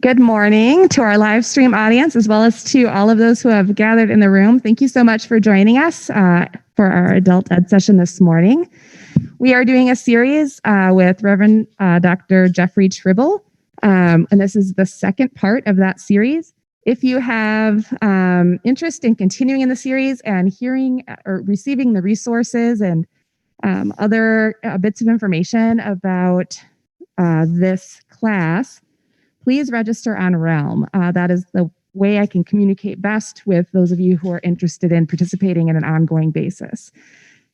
Good morning to our live stream audience, as well as to all of those who have gathered in the room. Thank you so much for joining us for our adult ed session this morning. We are doing a series with Reverend Dr. Jeffrey Tribble, and this is the second part of that series. If you have interest in continuing in the series and hearing or receiving the resources and other bits of information about this class, please register on Realm. That is the way I can communicate best with those of you who are interested in participating in an ongoing basis.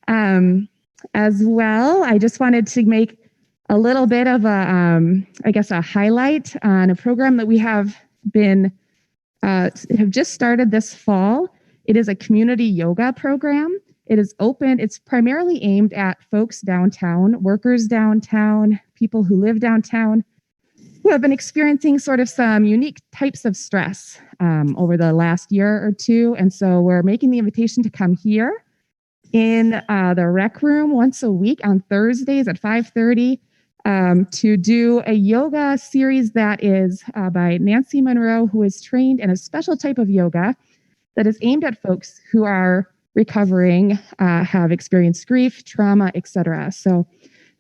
As well, I just wanted to make a little bit of a highlight on a program that we have just started this fall. It is a community yoga program. It is open. It's primarily aimed at folks downtown, workers downtown, people who live downtown, who have been experiencing sort of some unique types of stress over the last year or two. And so we're making the invitation to come here in the rec room once a week on Thursdays at 5:30 to do a yoga series that is by Nancy Monroe, who is trained in a special type of yoga that is aimed at folks who are recovering, have experienced grief, trauma, etc. So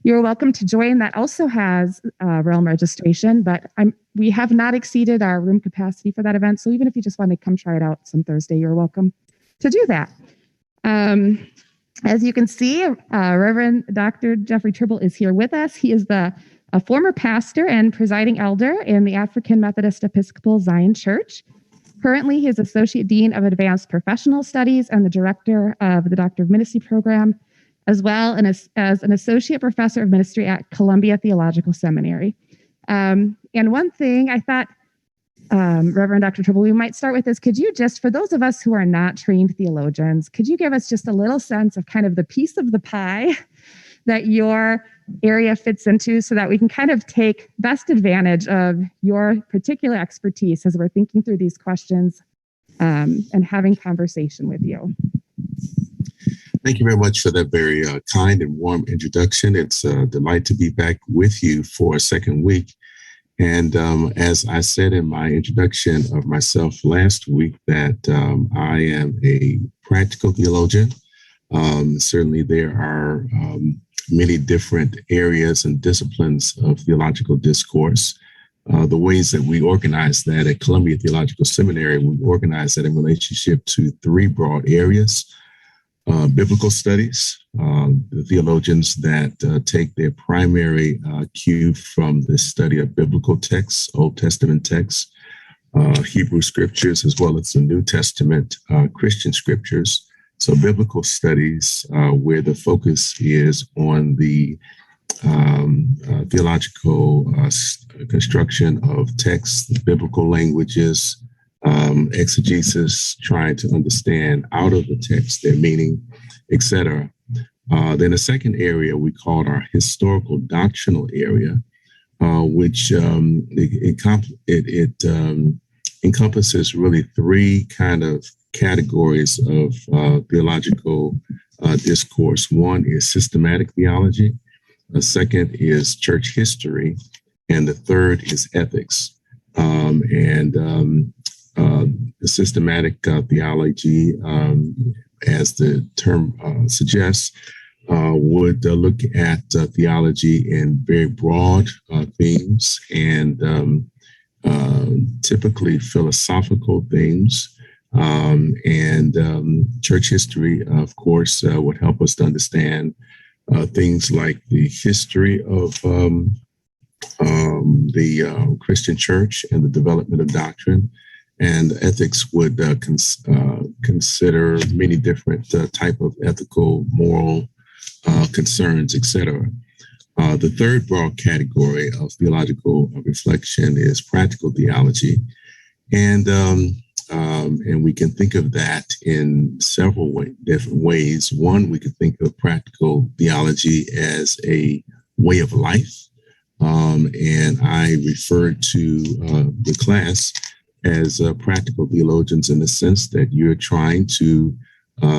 you're welcome to join. That also has Realm registration, but we have not exceeded our room capacity for that event. So even if you just want to come try it out some Thursday, you're welcome to do that. As you can see, Reverend Dr. Jeffrey Tribble is here with us. He is a former pastor and presiding elder in the African Methodist Episcopal Zion Church. Currently, he is Associate Dean of Advanced Professional Studies and the Director of the Doctor of Ministry program, as well as an Associate Professor of Ministry at Columbia Theological Seminary. And one thing I thought, Reverend Dr. Tribble, we might start with this. Could you just, for those of us who are not trained theologians, could you give us just a little sense of kind of the piece of the pie that your area fits into so that we can kind of take best advantage of your particular expertise as we're thinking through these questions and having conversation with you? Thank you very much for that very kind and warm introduction. It's a delight to be back with you for a second week. And as I said in my introduction of myself last week, that I am a practical theologian. Certainly there are many different areas and disciplines of theological discourse. The ways that we organize that at Columbia Theological Seminary, we organize that in relationship to three broad areas. Biblical studies, the theologians that take their primary cue from the study of biblical texts, Old Testament texts, Hebrew scriptures, as well as the New Testament Christian scriptures. So biblical studies where the focus is on the theological construction of texts, biblical languages, exegesis, trying to understand out of the text their meaning, etc. Then a second area we called our historical doctrinal area, which encompasses really three kind of categories of theological discourse. One is systematic theology, the second is church history, and the third is ethics. The systematic theology, as the term suggests, would look at theology in very broad themes and typically philosophical themes. Church history, of course, would help us to understand things like the history of the Christian church and the development of doctrine. And ethics would consider many different type of ethical, moral concerns, etc. The third broad category of theological reflection is practical theology, and we can think of that in several different ways. One, we could think of practical theology as a way of life, and I referred to the class as practical theologians in the sense that you're trying to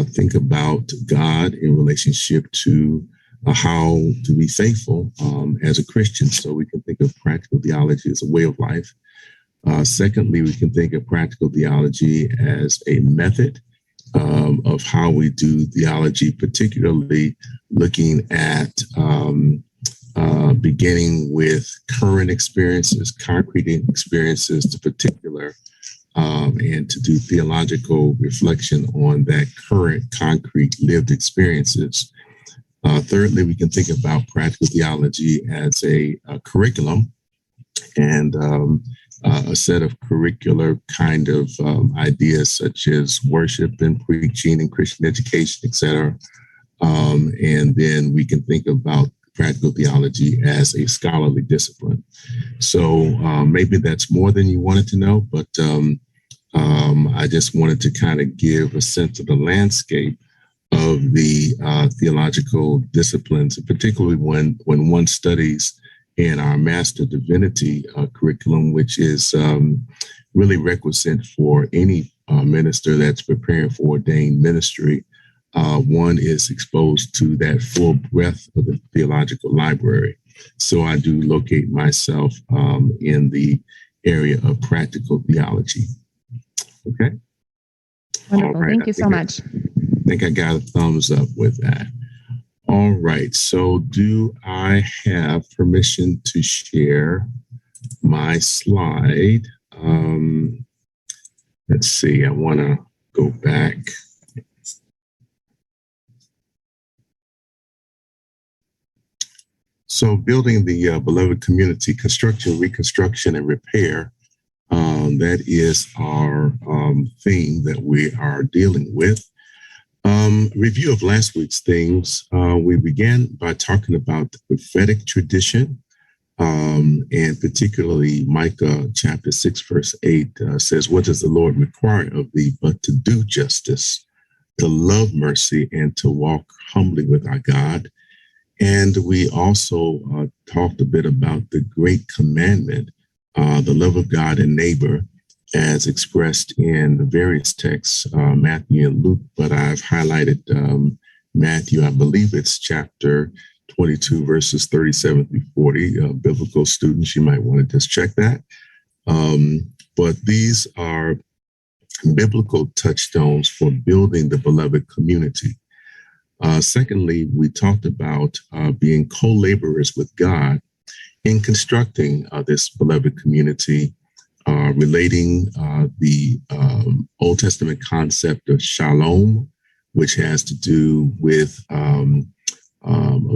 think about God in relationship to how to be faithful as a Christian. So we can think of practical theology as a way of life. Secondly, we can think of practical theology as a method of how we do theology, particularly looking at beginning with current experiences, concrete experiences to particular, and to do theological reflection on that current concrete lived experiences. Thirdly, we can think about practical theology as a curriculum and a set of curricular kind of ideas such as worship and preaching and Christian education, et cetera. And then we can think about practical theology as a scholarly discipline. So maybe that's more than you wanted to know, but I just wanted to kind of give a sense of the landscape of the theological disciplines, particularly when one studies in our Master Divinity curriculum, which is really requisite for any minister that's preparing for ordained ministry. One is exposed to that full breadth of the theological library. So I do locate myself in the area of practical theology. Okay. Wonderful. Right. Thank you so much. I think I got a thumbs up with that. All right. So do I have permission to share my slide? Let's see. I want to go back. So building the beloved community, construction, reconstruction, and repair. That is our theme that we are dealing with. Review of last week's themes. We began by talking about the prophetic tradition, and particularly Micah chapter 6, verse 8 says, "What does the Lord require of thee but to do justice, to love mercy, and to walk humbly with our God?" And we also talked a bit about the great commandment, the love of God and neighbor, as expressed in the various texts, Matthew and Luke, but I've highlighted Matthew. I believe it's chapter 22, verses 37 through 40. Biblical students, you might want to just check that. But these are biblical touchstones for building the beloved community. Secondly, we talked about being co-laborers with God in constructing this beloved community, relating the Old Testament concept of shalom, which has to do with a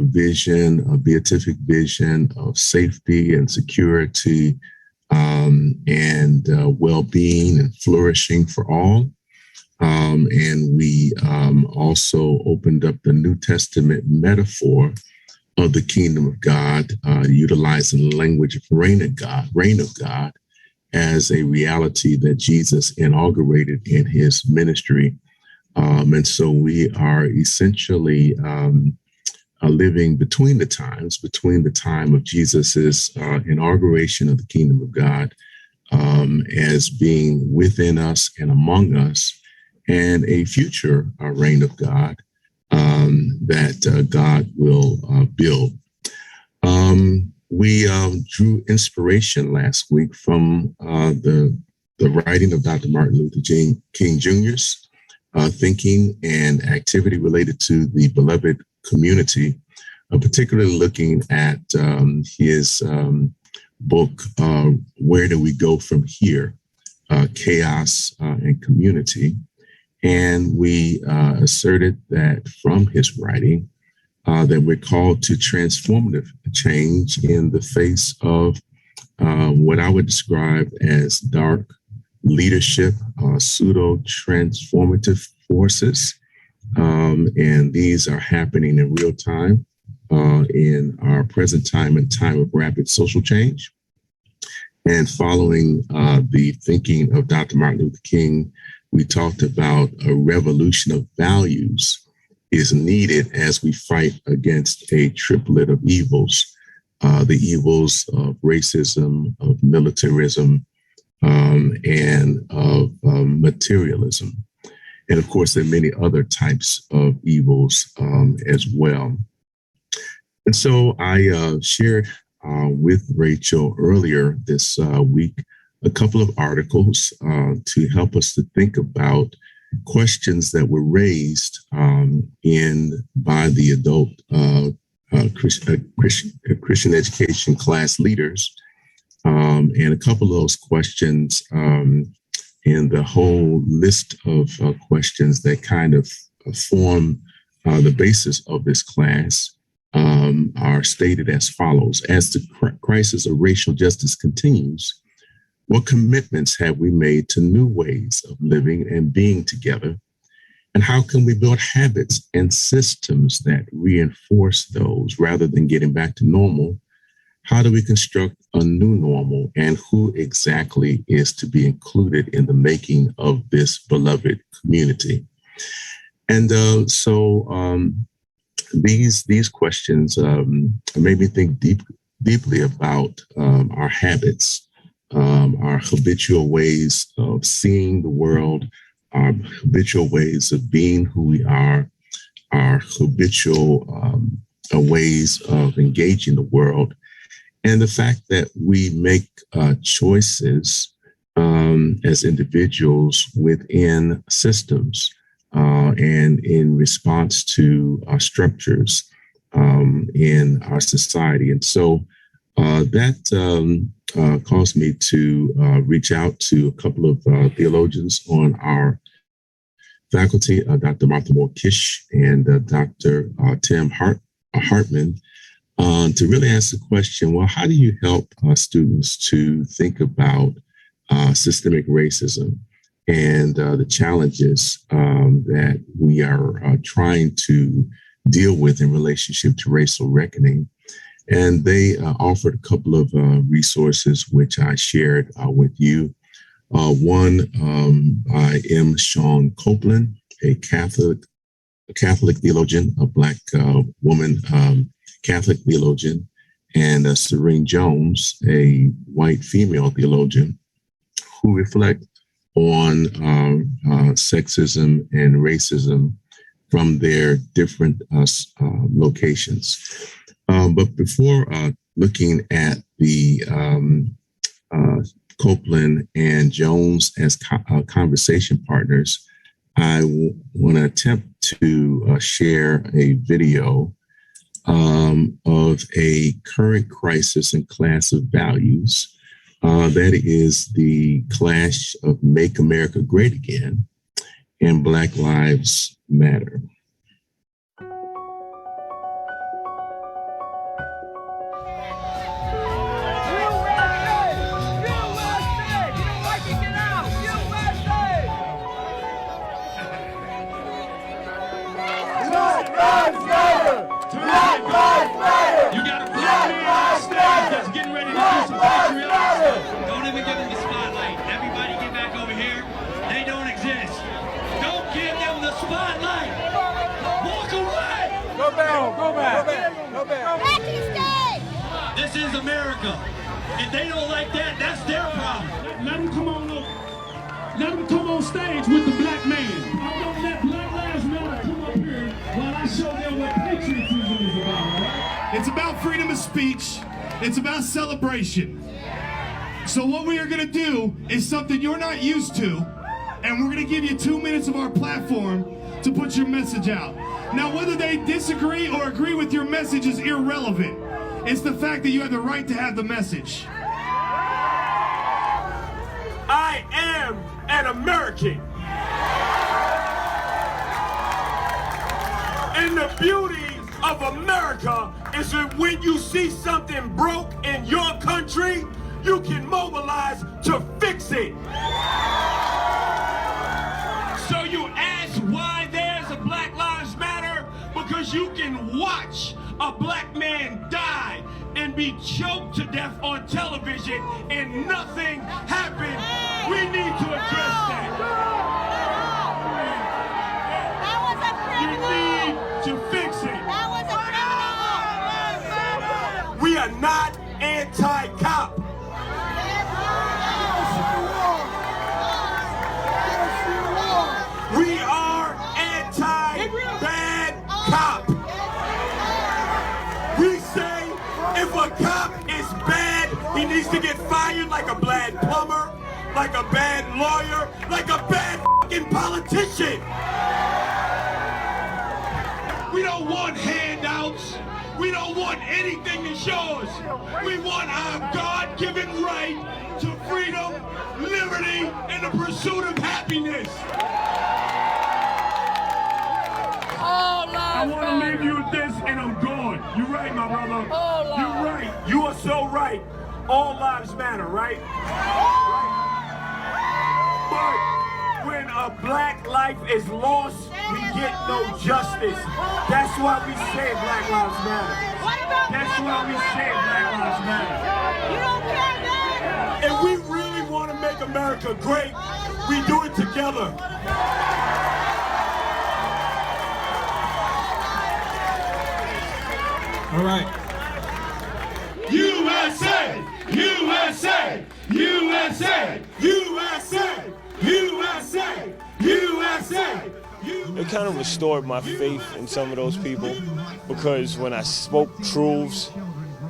vision, a beatific vision of safety and security, and well-being and flourishing for all. And we also opened up the New Testament metaphor of the kingdom of God, utilizing the language of reign of God, as a reality that Jesus inaugurated in his ministry. And so we are essentially living between the times, between the time of Jesus's inauguration of the kingdom of God, as being within us and among us, and a future reign of God that God will build. We drew inspiration last week from the writing of Dr. Martin Luther King Jr.'s thinking and activity related to the beloved community, particularly looking at his book, Where Do We Go From Here? Chaos and Community. And we asserted that from his writing, that we're called to transformative change in the face of what I would describe as dark leadership, pseudo-transformative forces. And these are happening in real time in our present time and time of rapid social change. And following the thinking of Dr. Martin Luther King, we talked about a revolution of values is needed as we fight against a triplet of evils, the evils of racism, of militarism, and of materialism. And of course, there are many other types of evils as well. And so I shared with Rachel earlier this week a couple of articles to help us to think about questions that were raised by the adult Christian education class leaders. And a couple of those questions and the whole list of questions that kind of form the basis of this class are stated as follows. As the crisis of racial justice continues, what commitments have we made to new ways of living and being together? And how can we build habits and systems that reinforce those rather than getting back to normal? How do we construct a new normal, and who exactly is to be included in the making of this beloved community? And these questions made me think deeply about our habits, our habitual ways of seeing the world, our habitual ways of being who we are, our habitual ways of engaging the world, and the fact that we make choices as individuals within systems and in response to structures in our society. And so that caused me to reach out to a couple of theologians on our faculty, Dr. Martha Moore-Kish and Dr. Tim Hartman, to really ask the question, well, how do you help students to think about systemic racism and the challenges that we are trying to deal with in relationship to racial reckoning? And they offered a couple of resources, which I shared with you. One by M. Sean Copeland, a Catholic theologian, a Black woman Catholic theologian, and Serene Jones, a white female theologian, who reflect on sexism and racism from their different locations. But before looking at the Copeland and Jones as conversation partners, I want to attempt to share a video of a current crisis in class of values. That is the clash of Make America Great Again and Black Lives Matter. You got a black man on stage that's getting ready to do some patriotic. Don't even give them the spotlight. Everybody get back over here. They don't exist. Don't give them the spotlight. Walk away. Go back. Go back. Go back. Back to stay. This is America. If they don't like that, that's their problem. Let them come on up. Let them come on stage with the black man. I'm gonna let Black Lives Matter come up here while I show them what patriotism is about, all right? It's about freedom of speech. It's about celebration. So what we are going to do is something you're not used to, and we're going to give you 2 minutes of our platform to put your message out. Now, whether they disagree or agree with your message is irrelevant. It's the fact that you have the right to have the message. I am an American. And the beauty of America is that when you see something broke in your country, you can mobilize to fix it. So you ask why there's a Black Lives Matter? Because you can watch a black man die and be choked to death on television and nothing happened. We need to address that. You need to fix it. We are not anti-cop. We are anti-bad cop. We say if a cop is bad, he needs to get fired like a bad plumber. like a bad lawyer, like a bad fucking politician. We don't want handouts. We don't want anything that's yours. We want our God-given right to freedom, liberty, and the pursuit of happiness. I want to leave you with this, and I'm gone. You're right, my brother. You're right. You are so right. All lives matter, right? But when a black life is lost, we get no justice. That's why we say Black Lives Matter. That's why we say Black Lives Matter. You don't care then? If we really want to make America great, we do it together. All right. USA! USA! USA! USA! USA! USA! It kind of restored my faith in some of those people because when I spoke truths,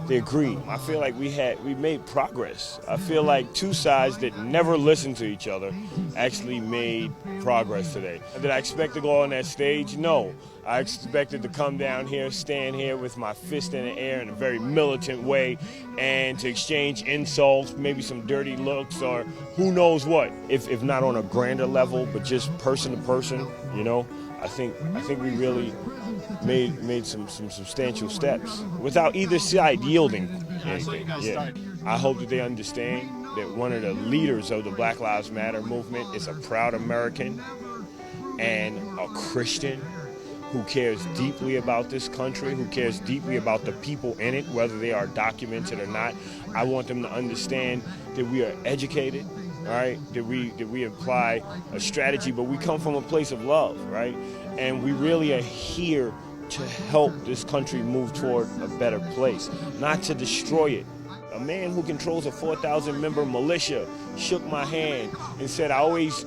they agreed. I feel like we made progress. I feel like two sides that never listened to each other actually made progress today. Did I expect to go on that stage? No. I expected to come down here, stand here with my fist in the air in a very militant way and to exchange insults, maybe some dirty looks or who knows what. If not on a grander level, but just person to person, you know, I think we really made some substantial steps without either side yielding anything. Yeah. I hope that they understand that one of the leaders of the Black Lives Matter movement is a proud American and a Christian who cares deeply about this country, who cares deeply about the people in it, whether they are documented or not. I want them to understand that we are educated, right? That we apply a strategy, but we come from a place of love, right? And we really are here to help this country move toward a better place, not to destroy it. A man who controls a 4,000-member militia shook my hand and said, I always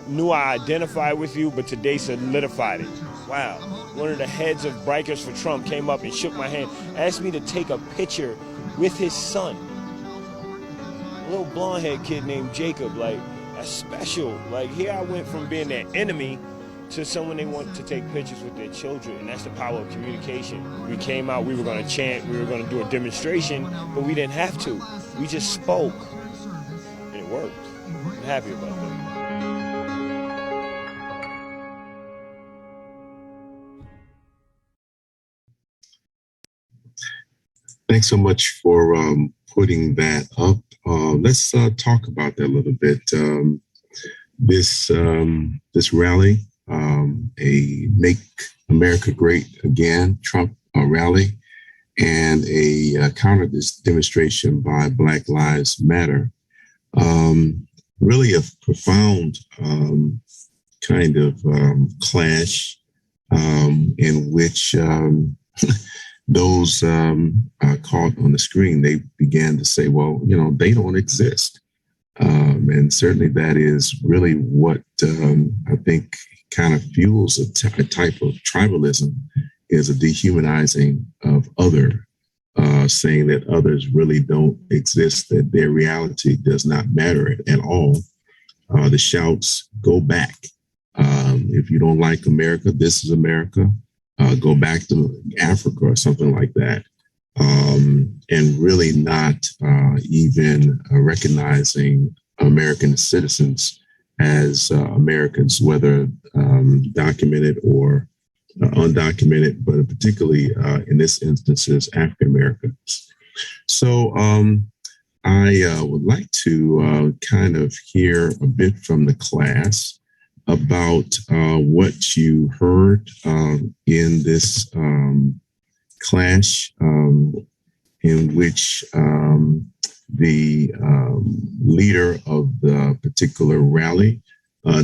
knew I identified with you, but today solidified it. Wow. One of the heads of Bikers for Trump came up and shook my hand, asked me to take a picture with his son. A little blonde-haired kid named Jacob, like, that's special. Like, here I went from being their enemy to someone they want to take pictures with their children, and that's the power of communication. We came out, we were gonna chant, we were gonna do a demonstration, but we didn't have to. We just spoke, and it worked. I'm happy about that. Thanks so much for putting that up. Let's talk about that a little bit. This rally, a Make America Great Again Trump rally, and a counter demonstration by Black Lives Matter. Really a profound kind of clash in which those caught on the screen, they began to say, well, you know, they don't exist. And certainly that is really what I think kind of fuels a type of tribalism, is a dehumanizing of other, saying that others really don't exist, that their reality does not matter at all. The shouts, go back. If you don't like America, this is America. Go back to Africa or something like that. And really not even recognizing American citizens as Americans, whether documented or undocumented, but particularly in this instance as African Americans. So I would like to kind of hear a bit from the class about what you heard in this clash, in which the leader of the particular rally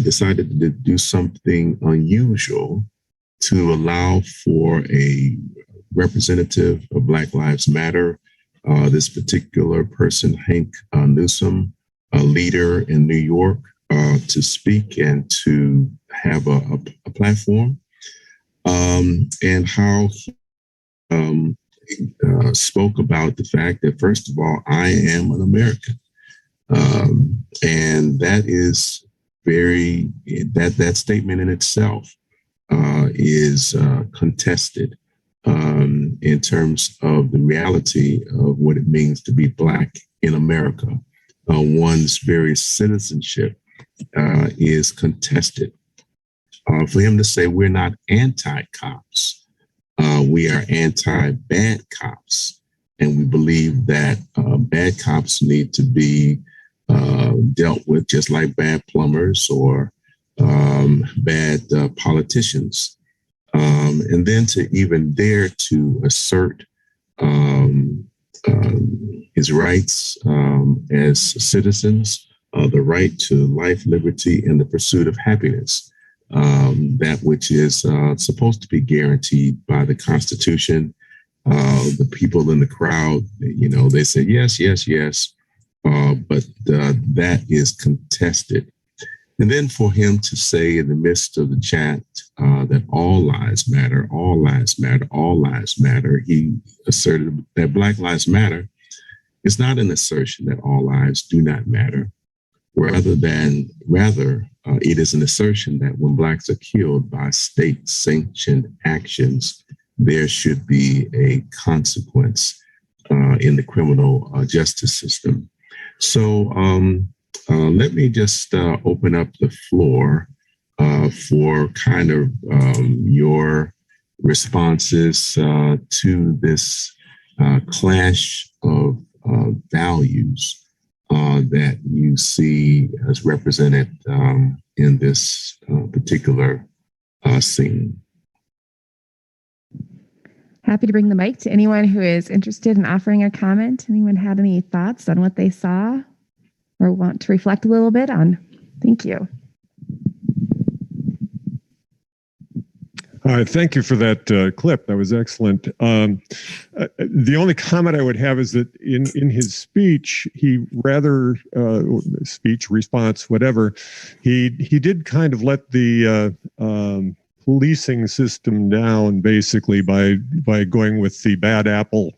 decided to do something unusual to allow for a representative of Black Lives Matter, this particular person, Hank Newsom, a leader in New York, to speak and to have a platform, and how he spoke about the fact that, first of all, I am an American. And that is that statement in itself is contested in terms of the reality of what it means to be Black in America. One's very citizenship is contested. For him to say we're not anti-cops, we are anti-bad cops, and we believe that bad cops need to be dealt with just like bad plumbers or bad politicians. And then to even dare to assert his rights as citizens, the right to life, liberty, and the pursuit of happiness, that which is supposed to be guaranteed by the Constitution. The people in the crowd, they say yes, yes, yes, but that is contested. And then for him to say in the midst of the chat that all lives matter, all lives matter, all lives matter, he asserted that Black Lives Matter is not an assertion that all lives do not matter. Rather, it is an assertion that when Blacks are killed by state-sanctioned actions, there should be a consequence in the criminal justice system. So let me just open up the floor for kind of your responses to this clash of values that you see as represented in this particular scene. Happy to bring the mic to anyone who is interested in offering a comment. Anyone had any thoughts on what they saw or want to reflect a little bit on? Thank you. Thank you for that clip. That was excellent. The only comment I would have is that in his speech, he rather speech response, whatever, he did kind of let the policing system down basically by going with the bad apple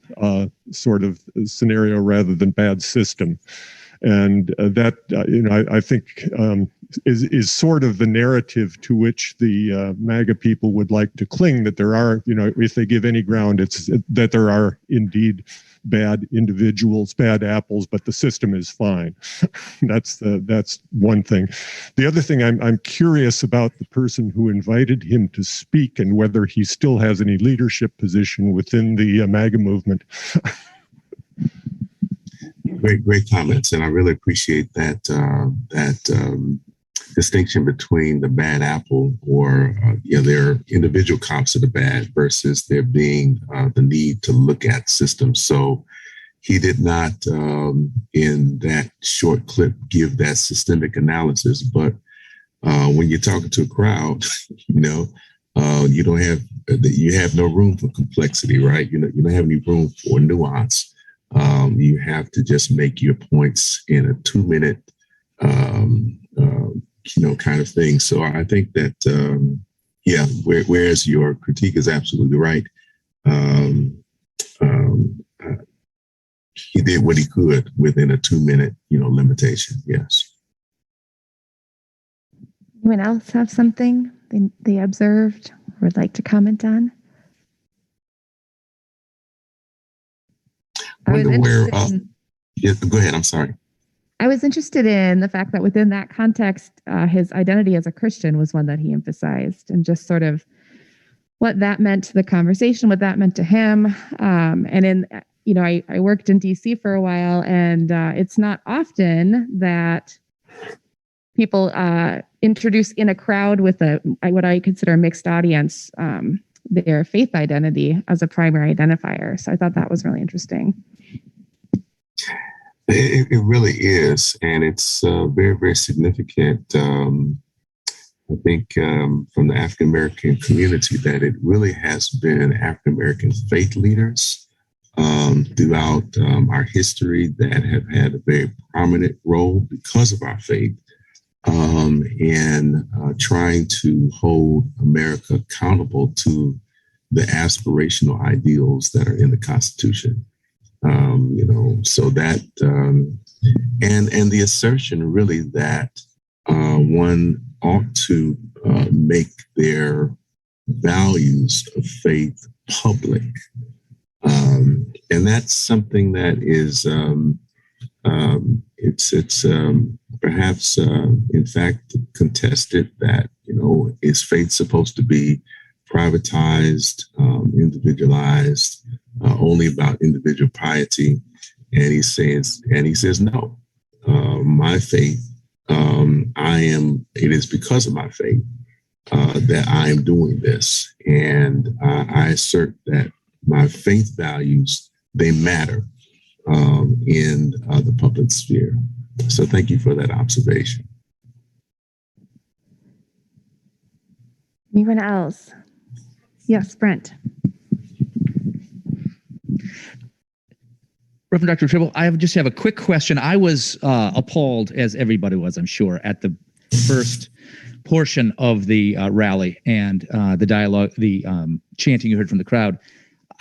sort of scenario rather than bad system. And that, I think is sort of the narrative to which the MAGA people would like to cling, that there are, if they give any ground, it's that there are indeed bad individuals, bad apples, but the system is fine. That's one thing. The other thing, I'm curious about the person who invited him to speak and whether he still has any leadership position within the MAGA movement. Great comments, and I really appreciate that distinction between the bad apple or there are individual cops that are bad versus there being the need to look at systems. So he did not, in that short clip, give that systemic analysis. But when you're talking to a crowd, you have no room for complexity, right? You don't have any room for nuance. You have to just make your points in a 2-minute, kind of thing. So I think that, whereas your critique is absolutely right, he did what he could within a 2-minute, limitation. Yes. Anyone else have something they observed or would like to comment on? Go ahead. I'm sorry. I was interested in the fact that within that context, his identity as a Christian was one that he emphasized, and just sort of what that meant to the conversation, what that meant to him. I worked in DC for a while, and it's not often that people introduce in a crowd with what I consider a mixed audience, their faith identity as a primary identifier. So I thought that was really interesting. It really is. And it's very, very significant, I think, from the African-American community, that it really has been African-American faith leaders throughout our history that have had a very prominent role because of our faith in trying to hold America accountable to the aspirational ideals that are in the Constitution. So that and the assertion really that one ought to make their values of faith public. And that's something that is it's perhaps in fact contested, that, you know, is faith supposed to be privatized, individualized, only about individual piety? And he says no. My faith, it is because of my faith that I am doing this, and I assert that my faith values, they matter in the public sphere. So thank you for that observation. Anyone else? Yes, Brent. Reverend Dr. Tribble, I just have a quick question. I was appalled, as everybody was, I'm sure, at the first portion of the rally and the dialogue, the chanting you heard from the crowd.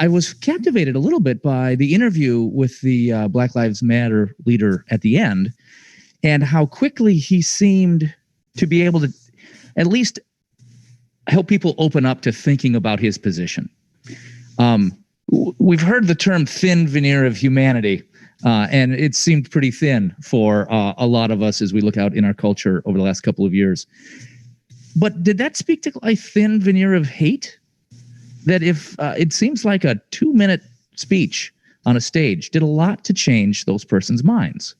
I was captivated a little bit by the interview with the Black Lives Matter leader at the end, and how quickly he seemed to be able to at least help people open up to thinking about his position. We've heard the term thin veneer of humanity, and it seemed pretty thin for a lot of us as we look out in our culture over the last couple of years. But did that speak to a thin veneer of hate? That if it seems like a 2-minute speech on a stage did a lot to change those persons' minds.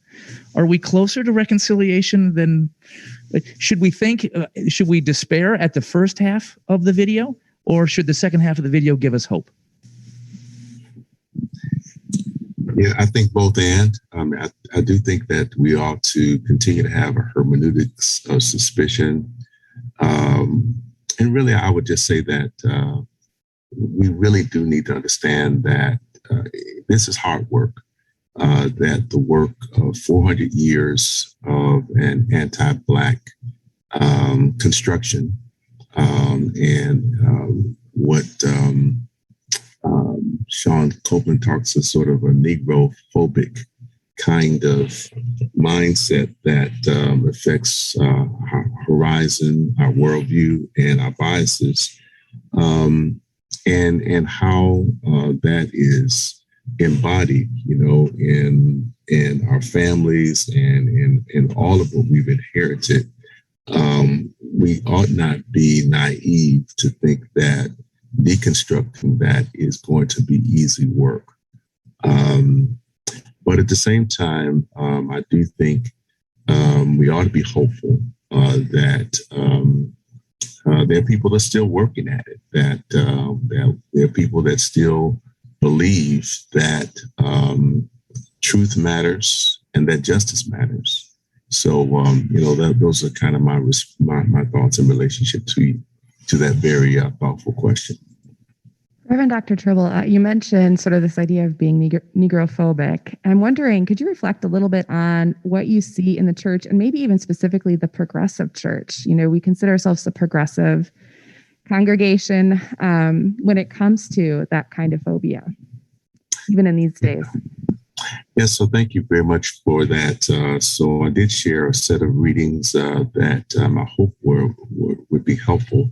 Are we closer to reconciliation than should we think? Should we despair at the first half of the video, or should the second half of the video give us hope? Yeah, I think both and. I do think that we ought to continue to have a hermeneutics of suspicion. And really, I would just say that we really do need to understand that this is hard work, that the work of 400 years of an anti-Black construction and what Sean Copeland talks as sort of a Negro-phobic kind of mindset that affects our horizon, our worldview, and our biases, and how that is embodied, you know, in our families and in all of what we've inherited. We ought not be naive to think that deconstructing that is going to be easy work. But at the same time, I do think we ought to be hopeful that there are people that are still working at it, that there are people that still believe that truth matters and that justice matters. So, you know, those are kind of my thoughts in relationship to that very thoughtful question. Reverend Dr. Tribble, you mentioned sort of this idea of being negrophobic. I'm wondering, could you reflect a little bit on what you see in the church, and maybe even specifically the progressive church? You know, we consider ourselves a progressive congregation when it comes to that kind of phobia, even in these days. Yes, so thank you very much for that. So I did share a set of readings that I hope would be helpful.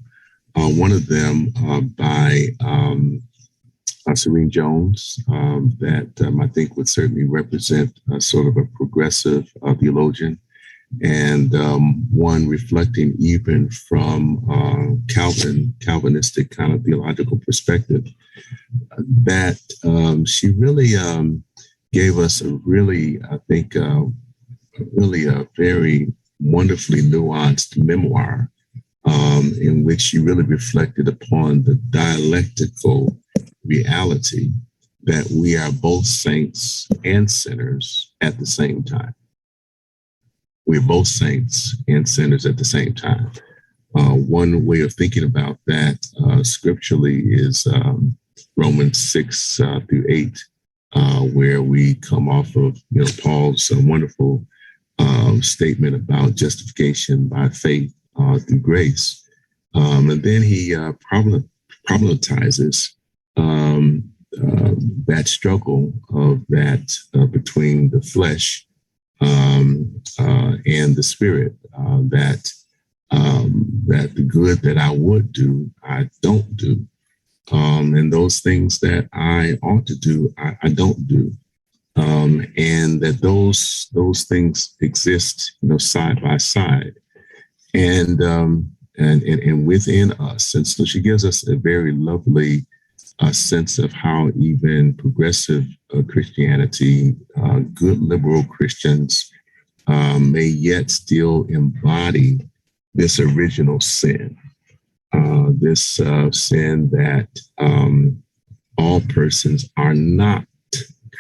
One of them by Serene Jones that I think would certainly represent sort of a progressive theologian, and one reflecting even from Calvinistic kind of theological perspective, that she really gave us a really, I think, really a very wonderfully nuanced memoir in which she really reflected upon the dialectical reality that we are both saints and sinners at the same time. We're both saints and sinners at the same time. One way of thinking about that scripturally is Romans 6 through 8, where we come off of, you know, Paul's wonderful statement about justification by faith through grace. And then he problematizes that struggle of that between the flesh and the Spirit, that the good that I would do, I don't do. And those things that I ought to do, I don't do. And that those things exist, side by side, and within us. And so she gives us a very lovely sense of how even progressive Christianity, good liberal Christians, may yet still embody this original sin, this sin that all persons are not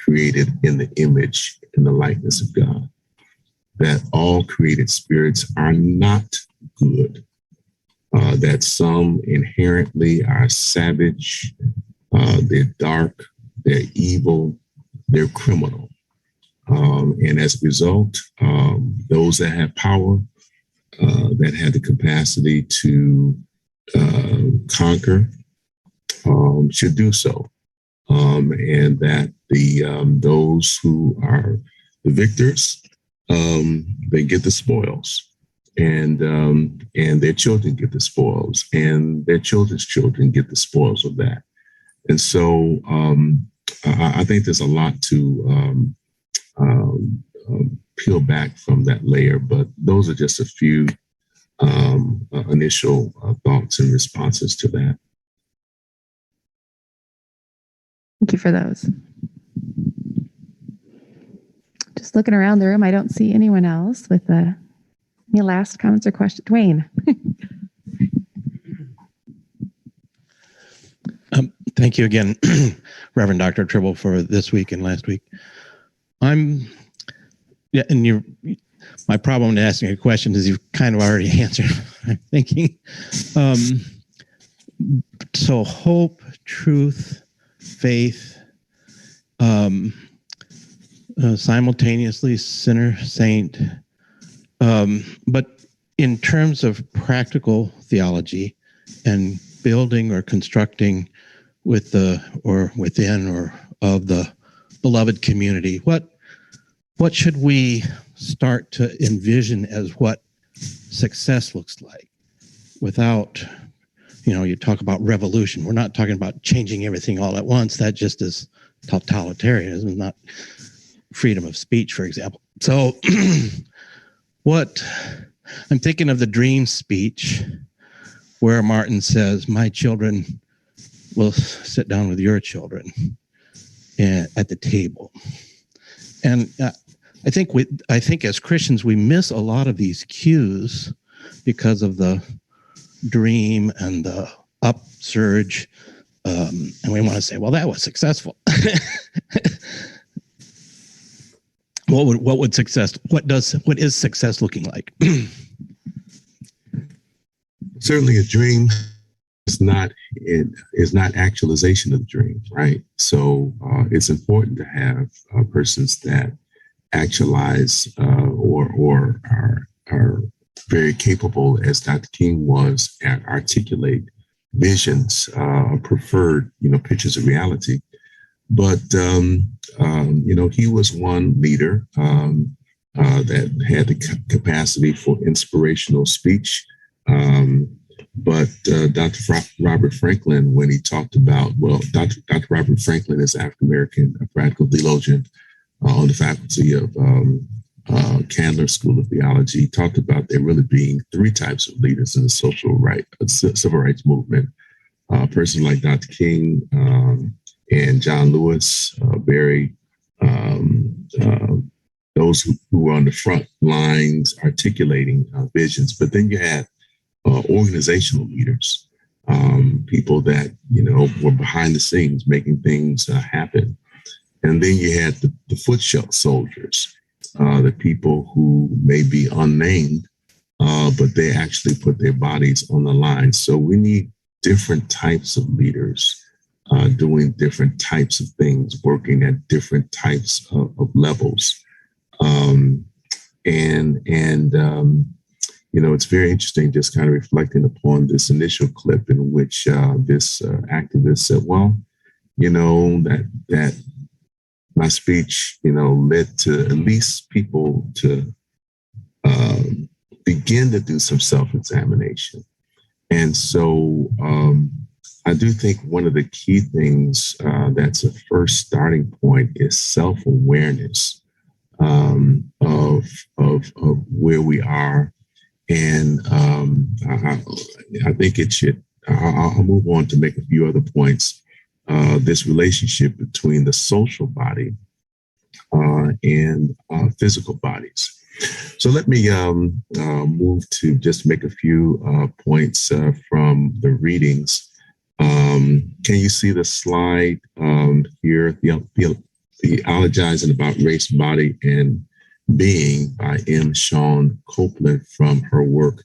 created in the image and the likeness of God, that all created spirits are not good, that some inherently are savage, they're dark, they're evil, they're criminal. And as a result, those that have power, that have the capacity to conquer, should do so. And that those who are the victors, they get the spoils, and their children get the spoils, and their children's children get the spoils of that. And so I think there's a lot to peel back from that layer, but those are just a few initial thoughts and responses to that. Thank you for those. Just looking around the room, I don't see anyone else with any last comments or questions. Dwayne. Thank you again, Reverend Dr. Tribble, for this week and last week. My problem in asking a question is you've kind of already answered what I'm thinking. So hope, truth, faith, simultaneously sinner, saint. But in terms of practical theology and building or constructing with within or of the beloved community, what should we start to envision as what success looks like without, you talk about revolution. We're not talking about changing everything all at once. That just is totalitarianism, not freedom of speech, for example. So I'm thinking of the dream speech where Martin says, my children will sit down with your children at the table. And I think as Christians, we miss a lot of these cues because of the dream and the upsurge. And we want to say, well, that was successful. What is success looking like? Certainly a dream is not actualization of the dream, right? So it's important to have persons that actualize or are very capable, as Dr. King was, and articulate visions, preferred, pictures of reality. But, he was one leader that had the capacity for inspirational speech. But Dr. Robert Franklin, when he talked about, Dr. Robert Franklin is African-American, a practical theologian on the faculty of Candler School of Theology, talked about there really being three types of leaders in the civil rights movement. A person like Dr. King and John Lewis, Barry, those who were on the front lines articulating visions. But then you had organizational leaders, people that, were behind the scenes making things happen. And then you had the foot soldiers, the people who may be unnamed, but they actually put their bodies on the line. So we need different types of leaders doing different types of things, working at different types of levels. It's very interesting just kind of reflecting upon this initial clip in which this activist said, that my speech, led to at least people to begin to do some self-examination. And so I do think one of the key things that's a first starting point is self-awareness of where we are. And I think it should, I'll move on to make a few other points. This relationship between the social body and physical bodies. So let me move to just make a few points from the readings. Can you see the slide here? Theologizing about race, body, and being by M. Sean Copeland from her work.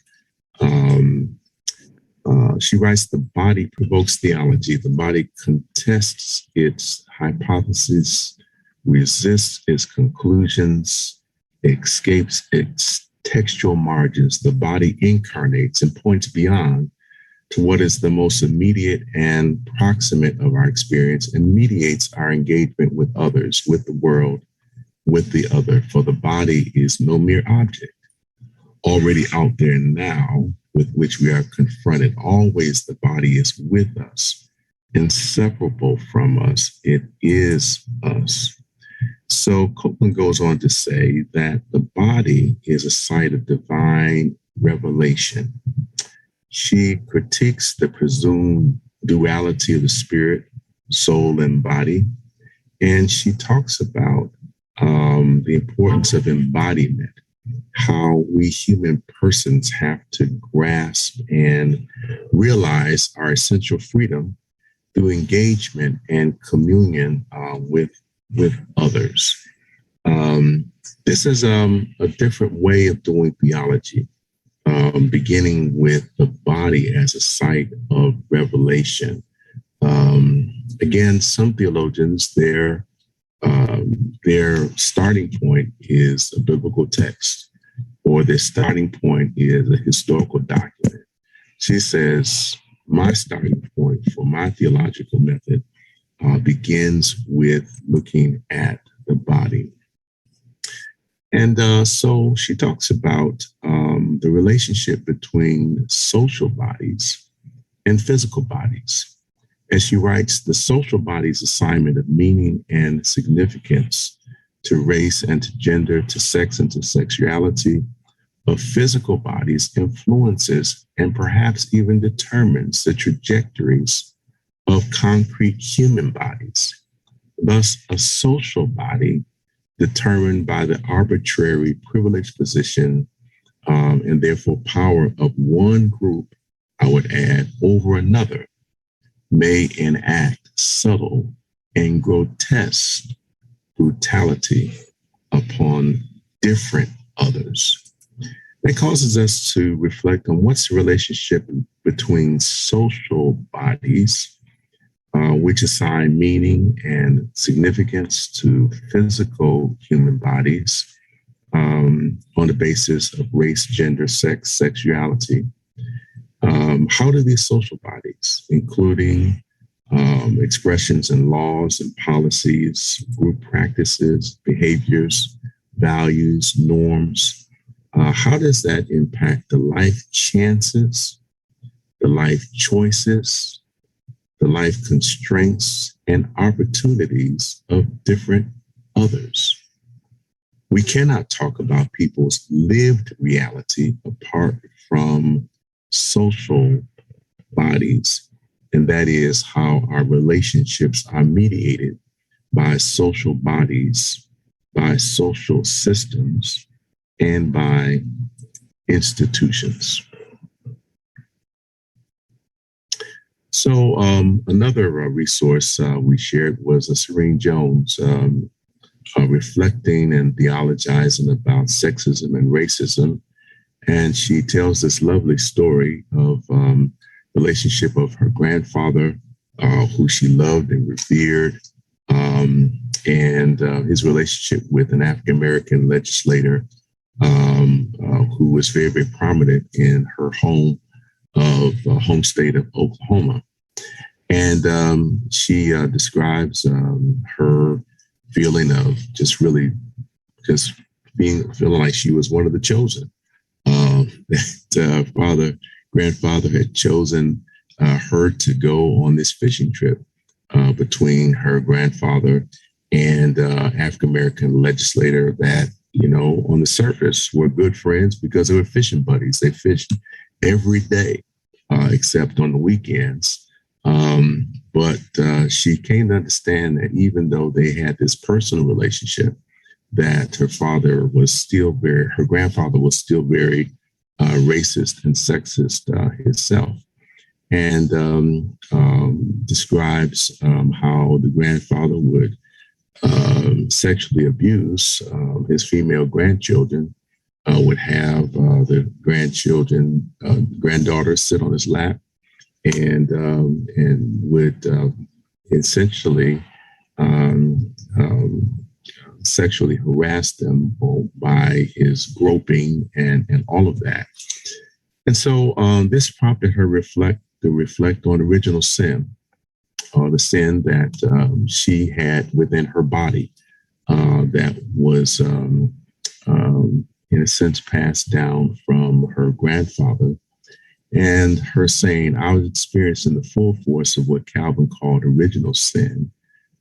She writes, the body provokes theology. The body contests its hypotheses, resists its conclusions, escapes its textual margins. The body incarnates and points beyond to what is the most immediate and proximate of our experience and mediates our engagement with others, with the world, with the other. For the body is no mere object, already out there now, with which we are confronted. Always the body is with us, inseparable from us. It is us. So Copeland goes on to say that the body is a site of divine revelation. She critiques the presumed duality of the spirit, soul, and body. And she talks about the importance of embodiment, how we human persons have to grasp and realize our essential freedom through engagement and communion with others. This is a different way of doing theology, beginning with the body as a site of revelation. Again, some theologians, their starting point is a biblical text, or their starting point is a historical document. She says, my starting point for my theological method begins with looking at the body. And so she talks about the relationship between social bodies and physical bodies. As she writes, the social body's assignment of meaning and significance to race and to gender, to sex and to sexuality of physical bodies influences and perhaps even determines the trajectories of concrete human bodies. Thus, a social body determined by the arbitrary privileged position and therefore power of one group, I would add, over another, may enact subtle and grotesque brutality upon different others. That causes us to reflect on what's the relationship between social bodies, which assign meaning and significance to physical human bodies on the basis of race, gender, sex, sexuality. How do these social bodies, including expressions and laws and policies, group practices, behaviors, values, norms, how does that impact the life chances, the life choices, the life constraints and opportunities of different others? We cannot talk about people's lived reality apart from social bodies, and that is how our relationships are mediated by social bodies, by social systems, and by institutions. So another resource we shared was Serene Jones reflecting and theologizing about sexism and racism. And she tells this lovely story of relationship of her grandfather, who she loved and revered, and his relationship with an African-American legislator who was very, very prominent in her home state of Oklahoma. And she describes her feeling of just really just feeling like she was one of the chosen. That grandfather had chosen her to go on this fishing trip between her grandfather and African-American legislator that, on the surface were good friends because they were fishing buddies. They fished every day, except on the weekends. But she came to understand that even though they had this personal relationship, that her grandfather was still very racist and sexist himself, and describes how the grandfather would sexually abuse his female grandchildren, would have the granddaughter sit on his lap, and would essentially sexually harass them by his groping and all of that. And so this prompted her to reflect on original sin, the sin that she had within her body that was, in a sense, passed down from her grandfather. And her saying, I was experiencing the full force of what Calvin called original sin,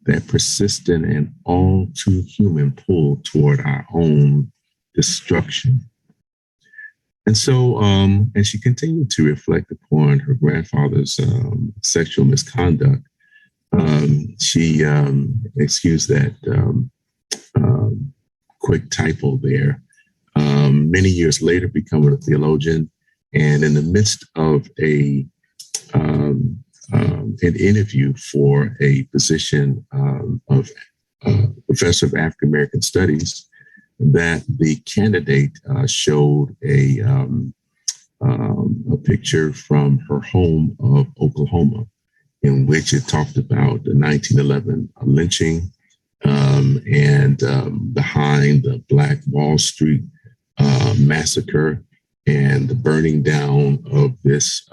that persistent and all too human pull toward our own destruction. And so, and she continued to reflect upon her grandfather's sexual misconduct. She, excuse that quick typo there, many years later becoming a theologian, and in the midst of an interview for a position of professor of African American Studies, that the candidate showed a picture from her home of Oklahoma, in which it talked about the 1911 lynching and behind the Black Wall Street massacre and the burning down of this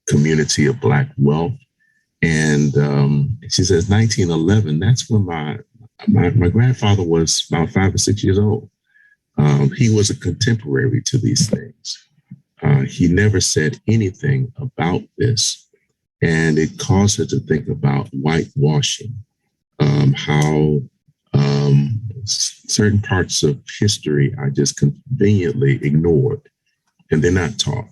community of Black wealth. And she says, 1911, that's when my grandfather was about 5 or 6 years old. He was a contemporary to these things. He never said anything about this. And it caused her to think about whitewashing, how certain parts of history are just conveniently ignored and they're not taught.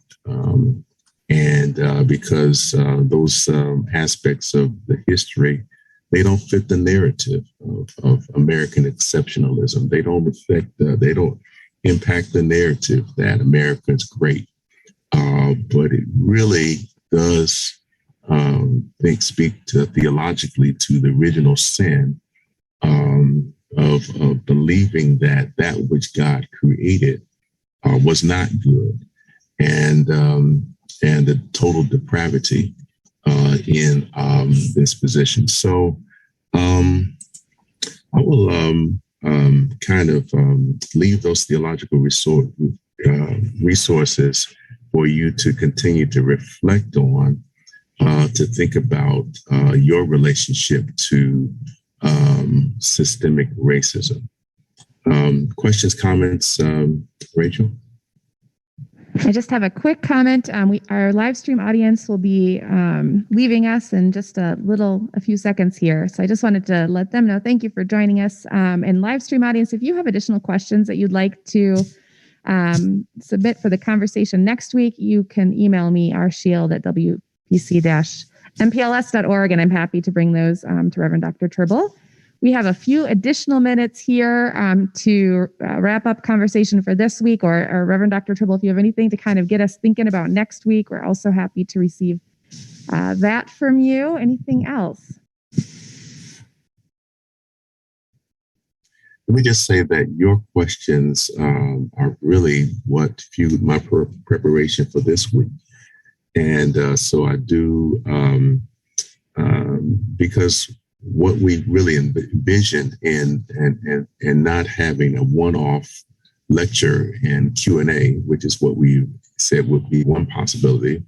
Because those aspects of the history, they don't fit the narrative of American exceptionalism. They don't impact the narrative that America is great. But it really does, speak theologically to the original sin of believing that which God created was not good, and the total depravity in this position. So I will leave those theological resources for you to continue to reflect on, to think about your relationship to systemic racism. Questions, comments, Rachel? I just have a quick comment. Our live stream audience will be leaving us in just a few seconds here. So I just wanted to let them know. Thank you for joining us. And live stream audience, if you have additional questions that you'd like to submit for the conversation next week, you can email me, rshield@wpc-mpls.org, and I'm happy to bring those to Reverend Dr. Tribble. We have a few additional minutes here to wrap up conversation for this week, or Reverend Dr. Tribble, if you have anything to kind of get us thinking about next week, we're also happy to receive that from you. Anything else? Let me just say that your questions are really what fueled my preparation for this week. And so I do, because what we really envisioned in not having a one-off lecture and Q&A, which is what we said would be one possibility,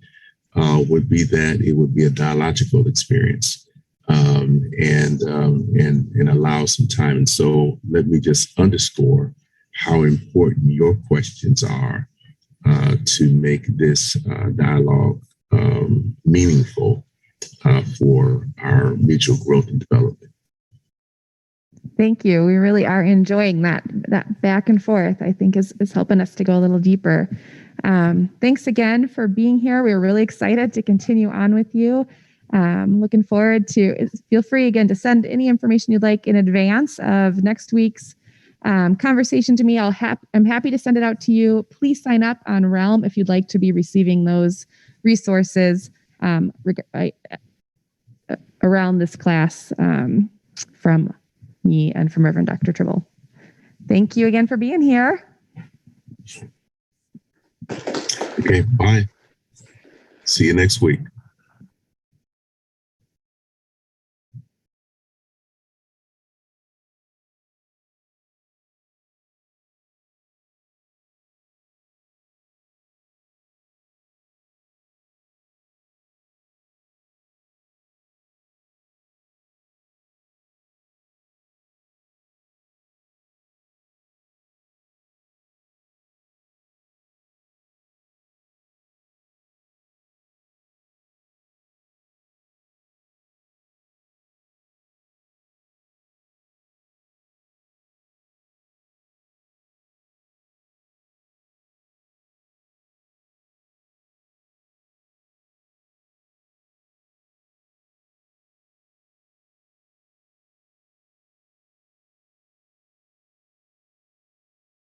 would be that it would be a dialogical experience. and allow some time. And so let me just underscore how important your questions are to make this dialogue meaningful for our mutual growth and development. Thank you. We really are enjoying that back and forth. I think is helping us to go a little deeper. Thanks again for being here. We're really excited to continue on with you. Looking forward to, feel free again to send any information you'd like in advance of next week's conversation to me. I'm happy to send it out to you. Please sign up on Realm if you'd like to be receiving those resources around this class from me and from Reverend Dr. Tribble. Thank you again for being here. Okay, bye. See you next week.